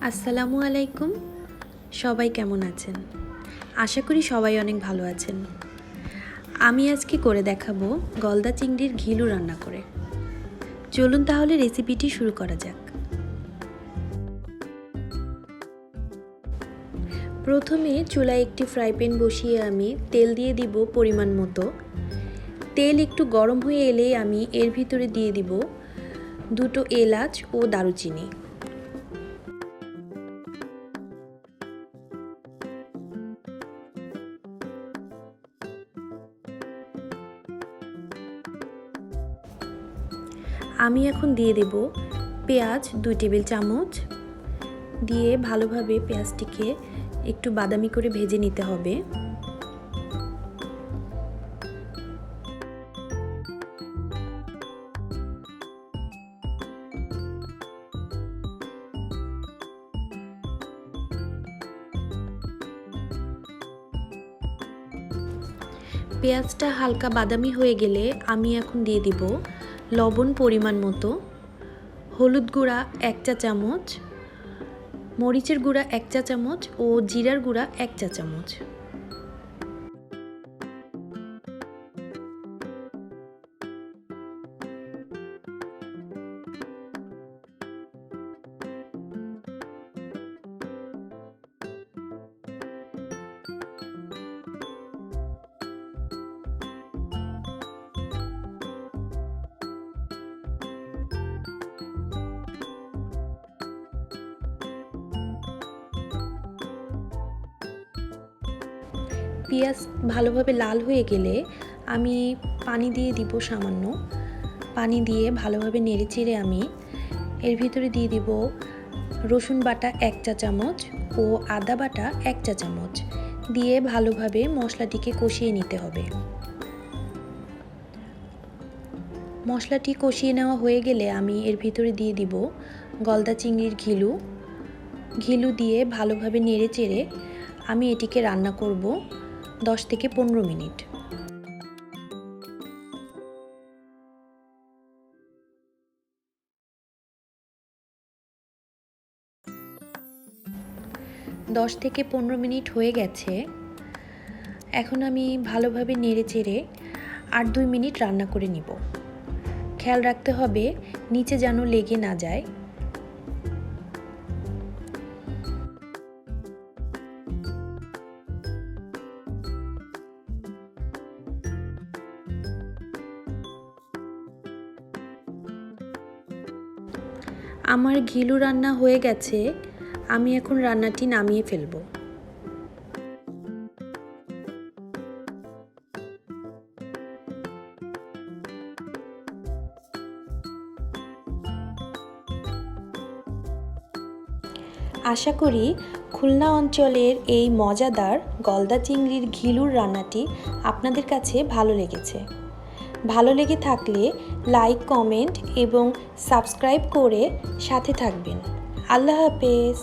আসসালামু আলাইকুম। সবাই কেমন আছেন? আশা করি সবাই অনেক ভালো আছেন। আমি আজকে করে দেখাবো গলদা চিংড়ির ঘিলু রান্না করে। চলুন তাহলে রেসিপিটি শুরু করা যাক। প্রথমে চুলায় একটি ফ্রাই প্যান বসিয়ে আমি তেল দিয়ে দিব পরিমাণ মতো। তেল একটু গরম হয়ে এলেই আমি এর ভিতরে দিয়ে দিব দুটো এলাচ ও দারুচিনি। আমি এখন দিয়ে দেব পেঁয়াজ 2 টেবিল চামচ, দিয়ে ভালোভাবে পেঁয়াজটিকে একটু বাদামি করে ভেজে নিতে হবে। পেঁয়াজটা হালকা বাদামি হয়ে গেলে আমি এখন দিয়ে দিব লবণ পরিমাণ মতো, হলুদ গুঁড়া 1 চা চামচ, মরিচের গুঁড়া 1 চা চামচ ও জিরার গুঁড়া 1 চা চামচ। পেঁয়াজ ভালোভাবে লাল হয়ে গেলে আমি পানি দিয়ে দিব সামান্য। পানি দিয়ে ভালোভাবে নেড়েচেড়ে আমি এর ভিতরে দিয়ে দিব রসুন বাটা 1 চা চামচ ও আদা বাটা 1 চা চামচ, দিয়ে ভালোভাবে মশলাটিকে কষিয়ে নিতে হবে। মশলাটি কষিয়ে নেওয়া হয়ে গেলে আমি এর ভিতরে দিয়ে দিব গলদা চিংড়ির ঘিলু দিয়ে ভালোভাবে নেড়েচেড়ে আমি এটিকে রান্না করব 10 থেকে 15 মিনিট। থেকে 15 মিনিট হয়ে গেছে। এখন আমি ভালোভাবে নেড়েচেড়ে 8-2 মিনিট রান্না করে নিব। খেয়াল রাখতে হবে নিচে যেন লেগে না যায়। আমার ঘিলু রান্না হয়ে গেছে। আমি এখন রান্নাটি নামিয়ে ফেলব। আশা করি খুলনা অঞ্চলের এই মজাদার গলদা চিংড়ির ঘিলুর রান্নাটি আপনাদের কাছে ভালো লেগেছে। ভালো লেগে থাকলে লাইক, কমেন্ট এবং সাবস্ক্রাইব করে সাথে থাকবেন। আল্লাহ হাফেজ।